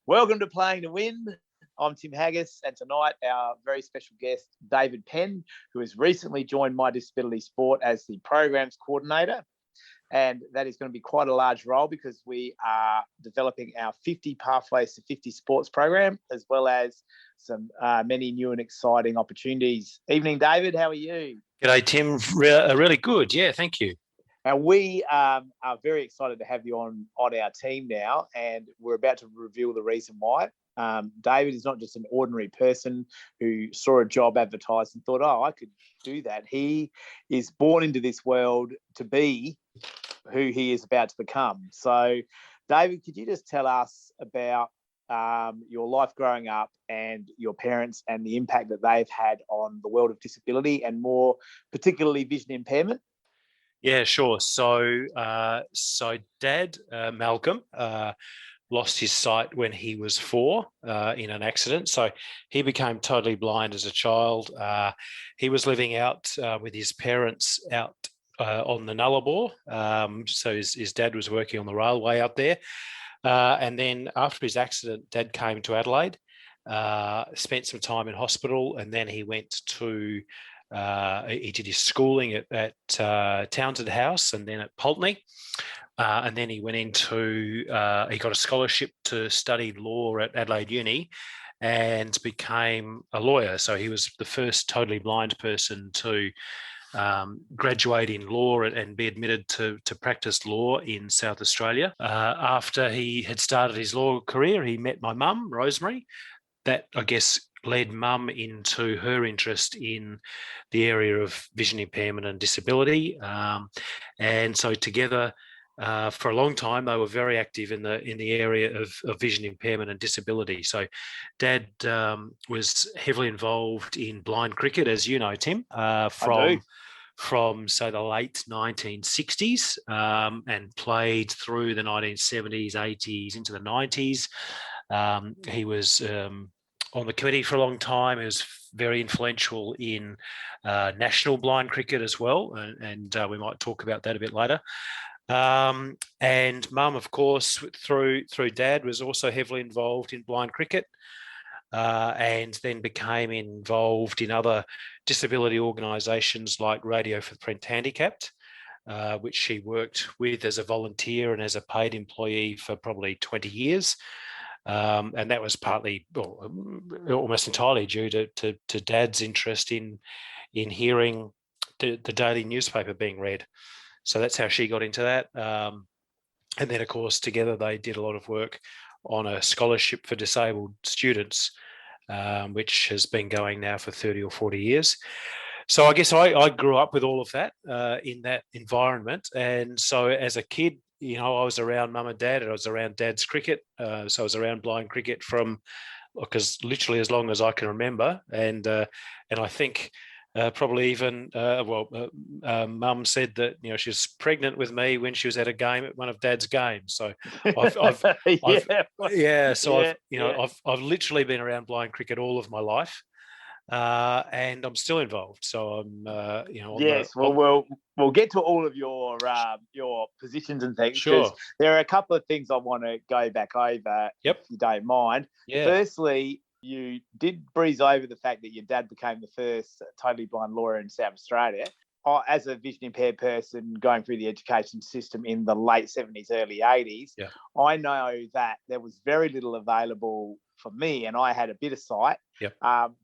Welcome to Playing to Win. I'm Tim Haggis, and tonight our very special guest, David Penn, who has recently joined My Disability Sport as the programs coordinator. And that is going to be quite a large role because we are developing our 50 Pathways to 50 sports program, as well as some many new and exciting opportunities. Evening, David. How are you? G'day, Tim. Really good. Yeah, thank you. And we are very excited to have you on our team now, and we're about to reveal the reason why. David is not just an ordinary person who saw a job advertised and thought, I could do that. He is born into this world to be who he is about to become. So, David, could you just tell us about your life growing up and your parents and the impact that they've had on the world of disability and more particularly vision impairment? Yeah, sure. So Dad, Malcolm, lost his sight when he was 4 in an accident. So he became totally blind as a child. He was living out with his parents out on the Nullarbor. So his dad was working on the railway out there. And then after his accident, Dad came to Adelaide, spent some time in hospital, and then he went to he did his schooling at Townsend House and then at Pulteney. And then he went into, he got a scholarship to study law at Adelaide Uni and became a lawyer. So he was the first totally blind person to graduate in law and be admitted to practice law in South Australia. After he had started his law career, he met my mum, Rosemary. That, I guess, led Mum into her interest in the area of vision impairment and disability. And so together, for a long time, they were very active in the area of vision impairment and disability. So Dad was heavily involved in blind cricket, as you know, Tim, from say the late 1960s and played through the 1970s, 80s into the 90s. He was on the committee for a long time. He was very influential in national blind cricket as well, and we might talk about that a bit later. And Mum, of course, through Dad, was also heavily involved in blind cricket, and then became involved in other disability organisations like Radio for the Print Handicapped, which she worked with as a volunteer and as a paid employee for probably 20 years. And that was partly, almost entirely due to Dad's interest in hearing the daily newspaper being read. So that's how she got into that. And then, of course, together they did a lot of work on a scholarship for disabled students, which has been going now for 30 or 40 years. So I guess I grew up with all of that in that environment. And so as a kid, I was around Mum and Dad, and I was around Dad's cricket. So I was around blind cricket because literally as long as I can remember. And I think probably even, Mum said that, she was pregnant with me when she was at a game at one of Dad's games. So I've literally been around blind cricket all of my life. And I'm still involved, so I'm. We'll get to all of your positions and things. Sure. There are a couple of things I want to go back over, if you don't mind. Yeah. Firstly, you did breeze over the fact that your dad became the first totally blind lawyer in South Australia. As a vision impaired person going through the education system in the late 70s, early 80s, I know that there was very little available for me, and I had a bit of sight.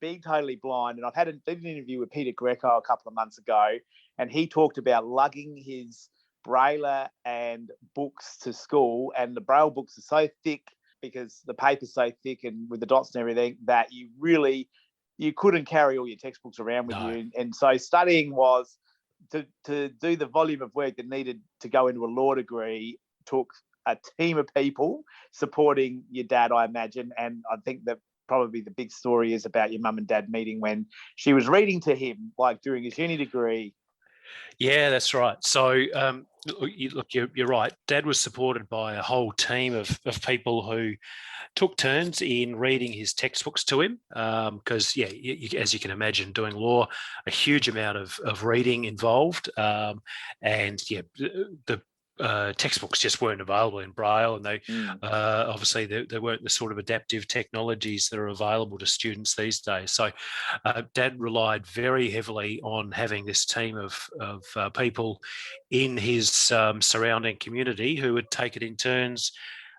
Being totally blind, and I've did an interview with Peter Greco a couple of months ago, and he talked about lugging his braille and books to school, and the braille books are so thick because the paper's so thick and with the dots and everything that you couldn't carry all your textbooks around with you. And so studying was to do the volume of work that needed to go into a law degree took a team of people supporting your dad, I imagine. And I think that probably the big story is about your mum and dad meeting when she was reading to him, like during his uni degree. Yeah, that's right. So, you're right. Dad was supported by a whole team of people who took turns in reading his textbooks to him. Because, as you can imagine, doing law, a huge amount of reading involved. textbooks just weren't available in Braille, and they obviously there weren't the sort of adaptive technologies that are available to students these days. So Dad relied very heavily on having this team of people in his surrounding community who would take it in turns,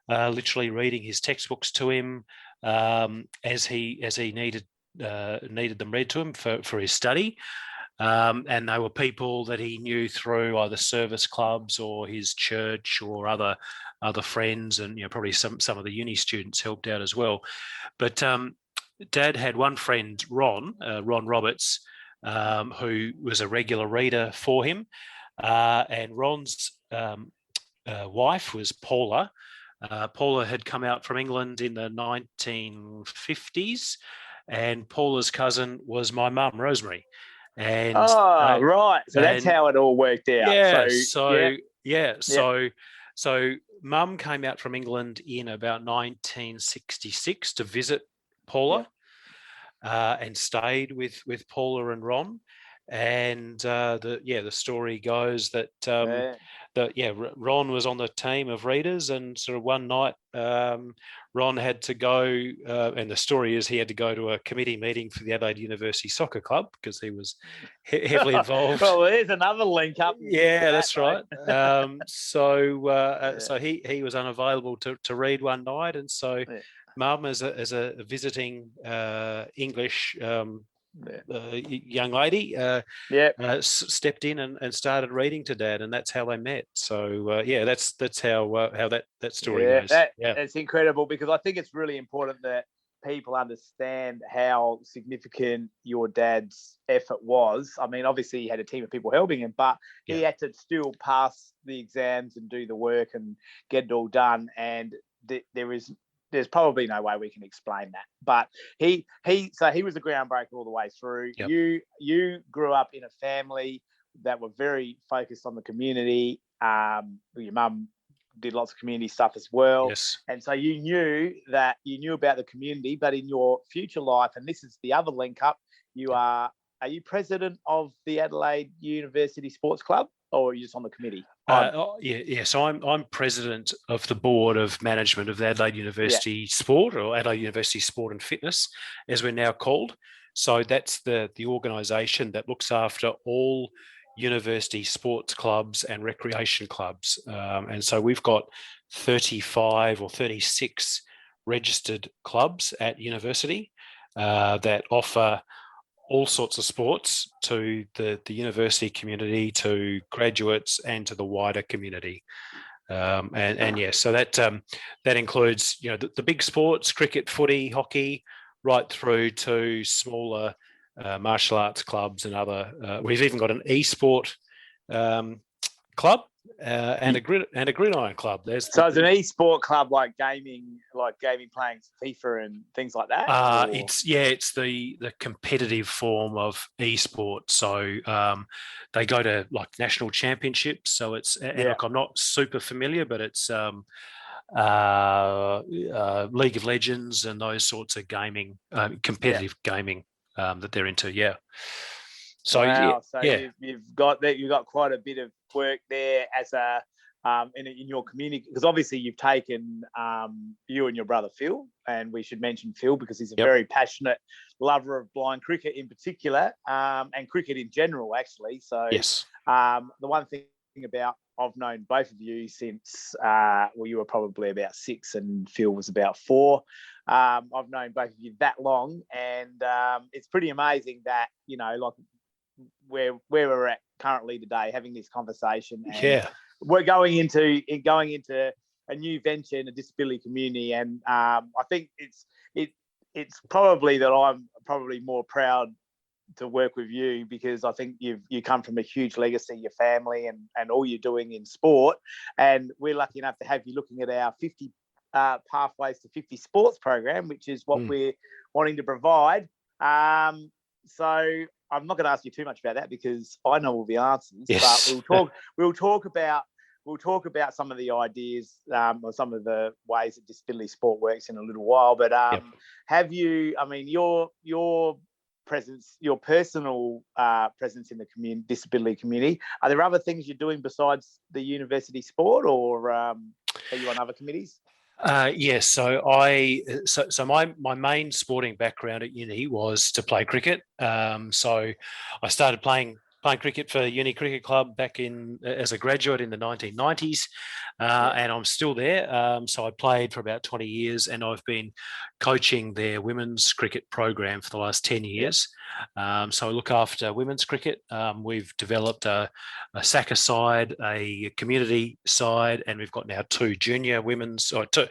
literally reading his textbooks to him as he needed them read to him for his study. And they were people that he knew through either service clubs or his church or other friends, and probably some of the uni students helped out as well. But Dad had one friend, Ron Roberts, who was a regular reader for him, and Ron's wife was Paula. Paula had come out from England in the 1950s, and Paula's cousin was my mum, Rosemary. And right, so that's how it all worked out. So Mum came out from England in about 1966 to visit Paula, and stayed with Paula and Ron. And the story goes that Ron was on the team of readers, and sort of one night Ron had to go, and the story is he had to go to a committee meeting for the Adelaide University Soccer Club because he was heavily involved. Well, there's another link up. Yeah, that's right. So he was unavailable to read one night, and so Mum, as a visiting English young lady, stepped in and started reading to Dad, and that's how they met. So that's how that story goes. That's incredible, because I think it's really important that people understand how significant your dad's effort was. I mean, obviously he had a team of people helping him, but he had to still pass the exams and do the work and get it all done. And there's probably no way we can explain that, but he was a groundbreaker all the way through. Yep. You grew up in a family that were very focused on the community. Your mum did lots of community stuff as well. Yes. And so you knew about the community, but in your future life, and this is the other link up, are you president of the Adelaide University Sports Club, or are you just on the committee? So I'm president of the board of management of the Adelaide University Sport, or Adelaide University Sport and Fitness, as we're now called. So that's the organisation that looks after all university sports clubs and recreation clubs. And so we've got 35 or 36 registered clubs at university that offer all sorts of sports to the university community, to graduates, and to the wider community. So that includes the big sports, cricket, footy, hockey, right through to smaller martial arts clubs and other. We've even got an e-sport club and a gridiron club. It's an e-sport club like gaming playing FIFA and things like that. It's the competitive form of e-sport. So they go to like national championships. So it's look, I'm not super familiar, but it's League of Legends and those sorts of gaming, competitive gaming that they're into. Yeah. So wow. You've got quite a bit of work there as in your community, because obviously you've taken you and your brother Phil, and we should mention Phil because he's a very passionate lover of blind cricket in particular, and cricket in general actually. So yes. The one thing about, I've known both of you since you were probably about 6 and Phil was about 4. I've known both of you that long, and it's pretty amazing that like where we're at currently today, having this conversation. And we're going into a new venture in a disability community, and I think it's probably that I'm probably more proud to work with you, because I think you come from a huge legacy, your family, and all you're doing in sport, and we're lucky enough to have you looking at our 50 Pathways to 50 sports program, which is what we're wanting to provide. So I'm not going to ask you too much about that because I know all the answers. Yes. But we'll talk about some of the ideas or some of the ways that disability sport works in a little while. But have you? I mean, your presence, your personal presence in the disability community, are there other things you're doing besides the university sport, or are you on other committees? Yes, so my main sporting background at uni was to play cricket. So I started playing cricket for Uni Cricket Club back in as a graduate in the 1990s, and I'm still there. So I played for about 20 years, and I've been coaching their women's cricket program for the last 10 years. So I look after women's cricket. We've developed a SACA side, a community side, and we've got now two junior women's or two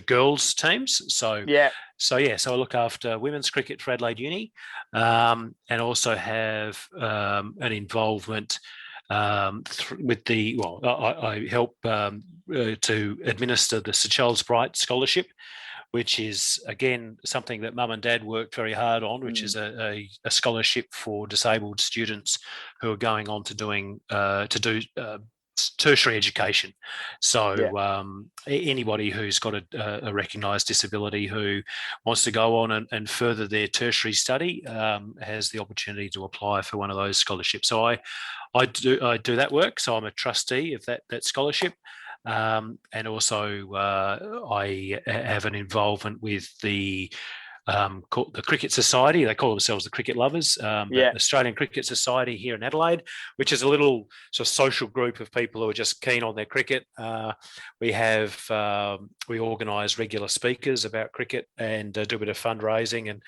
girls teams. So I look after women's cricket for Adelaide Uni, and also have an involvement with the I help to administer the Sir Charles Bright Scholarship, which is again something that Mum and Dad worked very hard on, which is a scholarship for disabled students who are going on to do tertiary education. So anybody who's got a recognised disability who wants to go on and further their tertiary study has the opportunity to apply for one of those scholarships. So I do that work. So I'm a trustee of that scholarship. And also I have an involvement with the Cricket Society. They call themselves the Cricket Lovers, the Australian Cricket Society here in Adelaide, which is a little sort of social group of people who are just keen on their cricket. We organise regular speakers about cricket and do a bit of fundraising,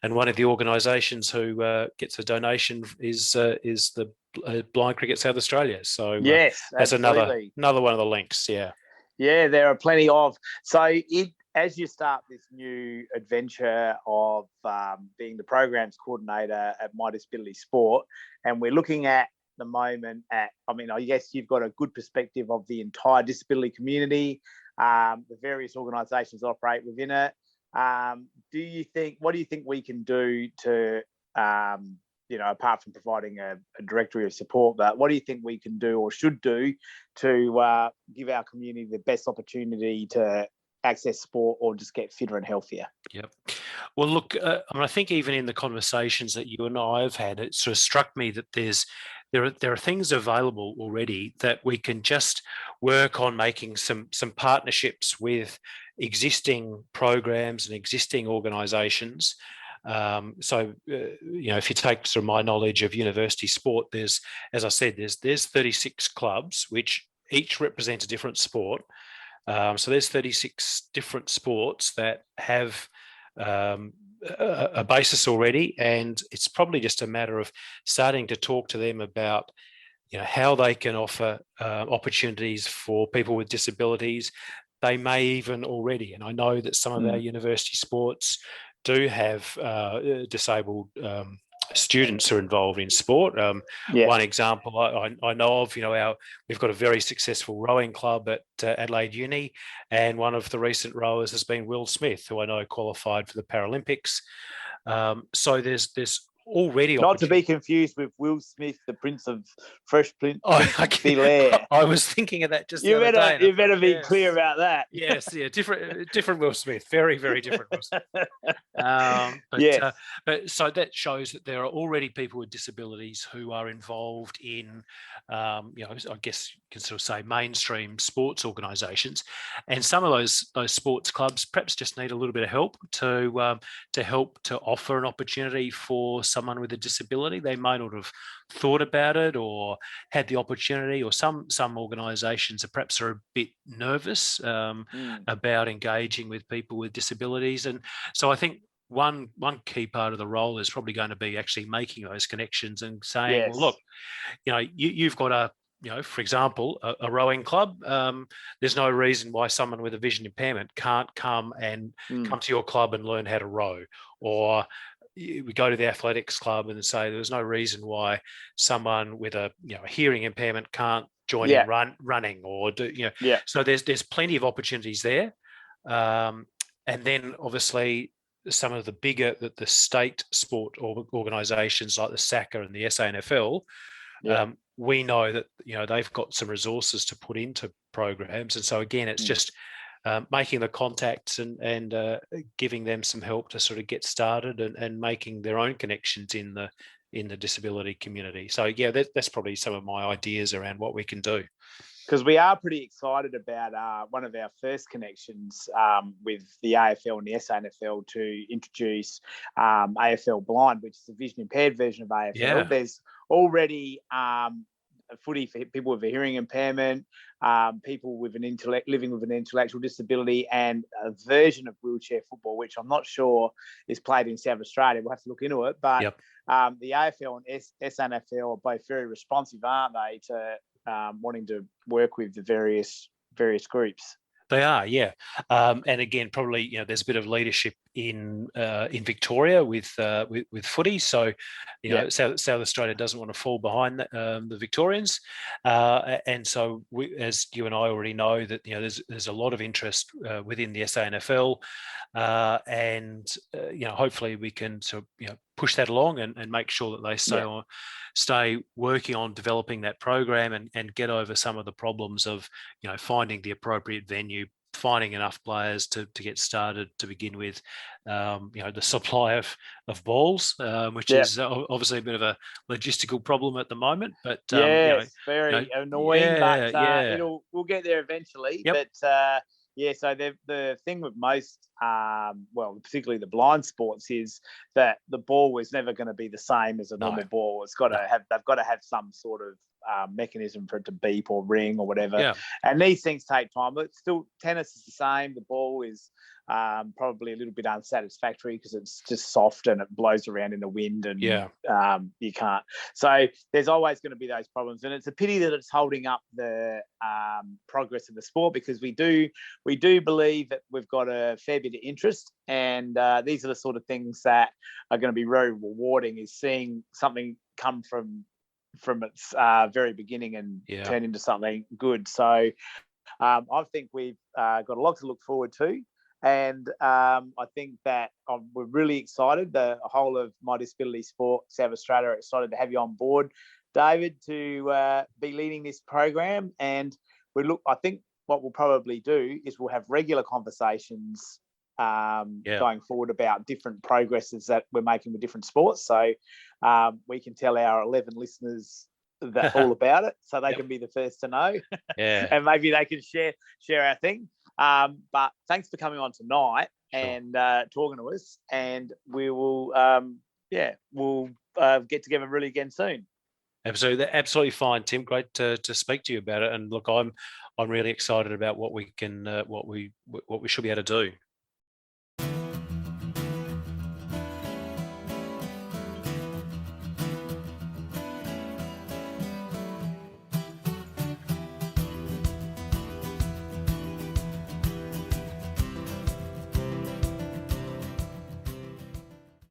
and one of the organisations who gets a donation is the Blind Cricket South Australia. So that's another one of the links. Yeah, there are plenty of. So as you start this new adventure of being the programs coordinator at My Disability Sport, and we're looking at the moment I guess you've got a good perspective of the entire disability community, the various organisations operate within it. What do you think we can do to, apart from providing a directory of support, but what do you think we can do or should do to give our community the best opportunity to access sport or just get fitter and healthier? Yep. Well, look, I think even in the conversations that you and I have had, it sort of struck me that there are things available already that we can just work on making some partnerships with existing programs and existing organisations. If you take sort of my knowledge of university sport, there's 36 clubs which each represent a different sport. So there's 36 different sports that have a basis already, and it's probably just a matter of starting to talk to them about how they can offer opportunities for people with disabilities. They may even already, and I know that some of our university sports do have disabled students who are involved in sport. One example I know of, we've got a very successful rowing club at Adelaide Uni, and one of the recent rowers has been Will Smith, who I know qualified for the Paralympics. So there's already not to be confused with Will Smith, the Prince of Fresh Prince of Bel-Air. I was thinking of that just the other day. You better be clear about that. Yes, different Will Smith, very, very different Will Smith. But so that shows that there are already people with disabilities who are involved in, I guess you can sort of say mainstream sports organisations, and some of those sports clubs perhaps just need a little bit of help to help to offer an opportunity for someone with a disability. They may not have thought about it or had the opportunity, or some organisations perhaps are a bit nervous about engaging with people with disabilities. And so I think one key part of the role is probably going to be actually making those connections and saying, well, look, you've got for example, a rowing club. There's no reason why someone with a vision impairment can't come to your club and learn how to row. Or we go to the athletics club and say there's no reason why someone with a hearing impairment can't join in running or do. So there's plenty of opportunities there, and then obviously some of the bigger the state sport organisations like the SACA and the SANFL. We know that they've got some resources to put into programs, and so again, it's just making the contacts and giving them some help to sort of get started and making their own connections in the disability community. So yeah, that's probably some of my ideas around what we can do. Because we are pretty excited about one of our first connections with the AFL and the SANFL to introduce AFL Blind, which is a vision impaired version of AFL. Yeah. There's already footy for people with a hearing impairment, people with living with an intellectual disability, and a version of wheelchair football, which I'm not sure is played in South Australia. We'll have to look into it. But Yep. The AFL and SANFL are both very responsive, aren't they, to wanting to work with the various groups. They are, yeah, and again, probably there's a bit of leadership in Victoria with footy. So, South Australia doesn't want to fall behind the Victorians, and so as you and I already know, that there's a lot of interest within the SANFL, and hopefully we can sort of push that along and make sure that they stay working on developing that program and get over some of the problems of finding the appropriate venue, finding enough players to get started to begin with, the supply of balls, which is obviously a bit of a logistical problem at the moment. But it's very annoying, but we'll get there eventually. Yep. But so the thing with most, particularly the blind sports, is that the ball is never going to be the same as a normal ball. It's got to they've got to have some sort of mechanism for it to beep or ring or whatever. Yeah. And these things take time. But still, tennis is the same. The ball is probably a little bit unsatisfactory because it's just soft and it blows around in the wind and you can't. So there's always going to be those problems, and it's a pity that it's holding up the progress of the sport, because we do believe that we've got a fair bit of interest, and these are the sort of things that are going to be very rewarding, is seeing something come from its very beginning and turn into something good. So I think we've got a lot to look forward to. And I think that we're really excited. The whole of My Disability Sport South Australia are excited to have you on board, David, to be leading this program. And I think what we'll probably do is we'll have regular conversations going forward about different progresses that we're making with different sports. So we can tell our 11 listeners all about it, so they can be the first to know. And maybe they can share our thing. But thanks for coming on tonight and talking to us, and we will we'll get together really again soon. Absolutely fine, Tim. Great to speak to you about it. And look, I'm really excited about what we can what we should be able to do.